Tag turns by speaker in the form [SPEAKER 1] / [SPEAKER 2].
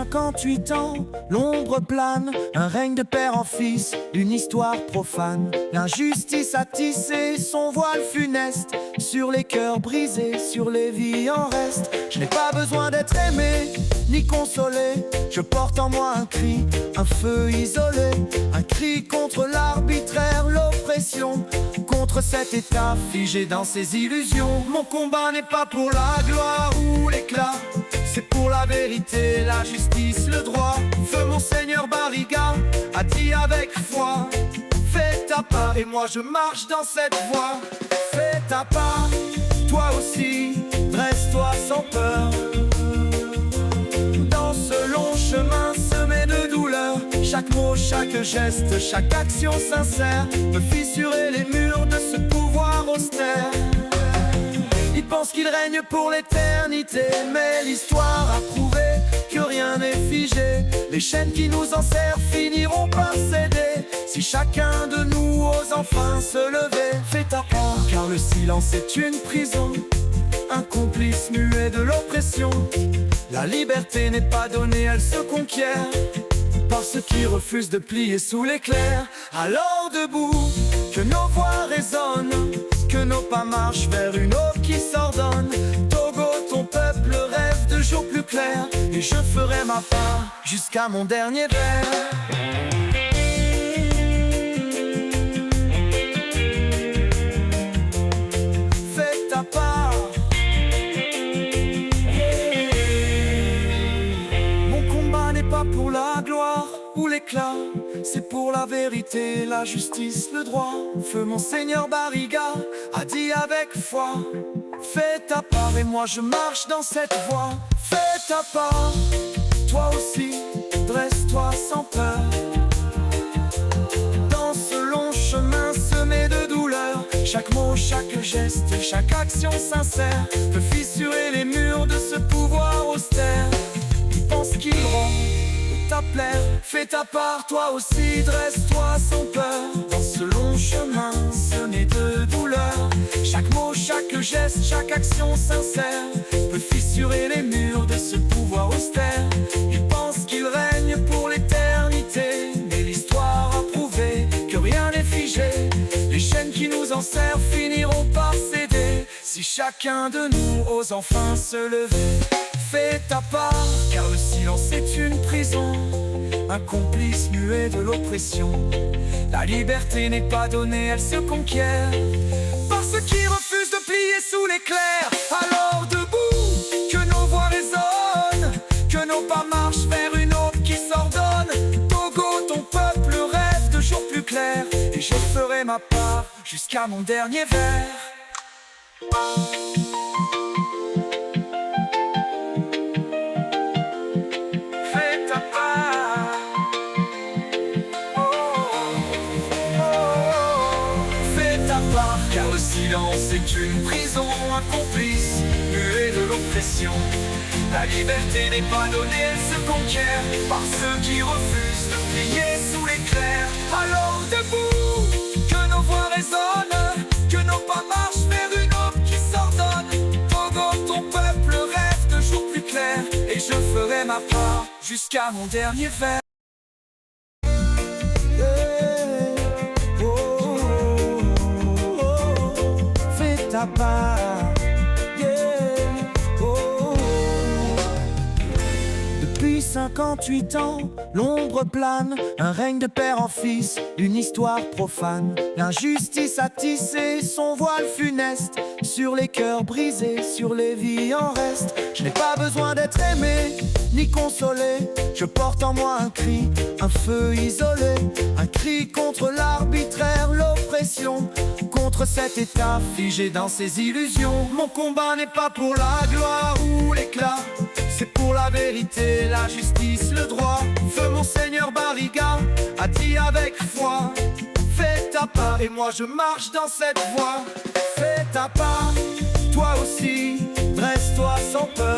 [SPEAKER 1] 58 ans, l'ombre plane, un règne de père en fils, une histoire profane. L'injustice a tissé son voile funeste sur les cœurs brisés, sur les vies en reste. Je n'ai pas besoin d'être aimé, ni consolé. Je porte en moi un cri, un feu isolé. Un cri contre l'arbitraire, l'oppression, contre cet état figé dans ses illusions. Mon combat n'est pas pour la gloire ou l'éclat, c'est pour la vérité, la justice, le droit. Feu Monseigneur Barriga a dit avec foi: fais ta part et moi je marche dans cette voie. Fais ta part, toi aussi, dresse-toi sans peur. Dans ce long chemin semé de douleur, chaque mot, chaque geste, chaque action sincère peut fissurer les murs de ce pouvoir austère. Il pense qu'il règne pour l'éternité, mais l'histoire a prouvé que rien n'est figé. Les chaînes qui nous enserrent finiront par céder si chacun de nous ose enfin se lever. Fais ta part, car le silence est une prison, un complice muet de l'oppression. La liberté n'est pas donnée, elle se conquiert par ceux qui refusent de plier sous l'éclair. Alors debout, que nos voix résonnent, que nos pas marchent vers une aube qui s'ordonne. Togo, ton peuple rêve de jours plus clairs, et je ferai ma part jusqu'à mon dernier verre. Fais ta part. Mon combat n'est pas pour la gloire ou l'éclat, c'est pour la vérité, la justice, le droit. Feu Monseigneur Barriga a dit avec foi: fais ta part et moi je marche dans cette voie. Fais ta part, toi aussi, dresse-toi sans peur. Dans ce long chemin semé de douleur, chaque mot, chaque geste, chaque action sincère peut fissurer les murs de ce pouvoir austère. Il pense qu'il rend ta plaire. Fais ta part, toi aussi, dresse-toi sans peur. Dans ce long chemin semé de douleur, chaque mot, chaque geste, chaque action sincère peut fissurer les murs de ce pouvoir austère. Il pense qu'il règne pour l'éternité, mais l'histoire a prouvé que rien n'est figé. Les chaînes qui nous enserrent finiront par céder si chacun de nous ose enfin se lever. Fais ta part, car le silence est une prison, un complice muet de l'oppression. La liberté n'est pas donnée, elle se conquiert par ceux qui refusent de plier sous l'éclair. Alors debout, que nos voix résonnent, que nos pas marchent vers une aube qui s'ordonne. Togo, ton peuple rêve de jours plus clairs, et je ferai ma part jusqu'à mon dernier verre. Car le silence est une prison, un complice muet de l'oppression. La liberté n'est pas donnée, elle se conquiert par ceux qui refusent de plier sous l'éclair. Alors debout, que nos voix résonnent, que nos pas marchent vers une aube qui s'ordonne. Togo, ton peuple rêve de jours plus clairs, et je ferai ma part jusqu'à mon dernier verre. Ta part, yeah. Oh. Depuis 58 ans, l'ombre plane, un règne de père en fils, une histoire profane. L'injustice a tissé son voile funeste sur les cœurs brisés, sur les vies en reste. Je n'ai pas besoin d'être aimé, ni consolé. Je porte en moi un cri, un feu isolé. Un cri contre l'arbitraire, l'oppression, contre cet état figé dans ses illusions. Mon combat n'est pas pour la gloire ou l'éclat, c'est pour la vérité, la justice, le droit. Feu Monseigneur Barriga a dit avec foi: fais ta part et moi je marche dans cette voie. Fais ta part, toi aussi, dresse-toi sans peur.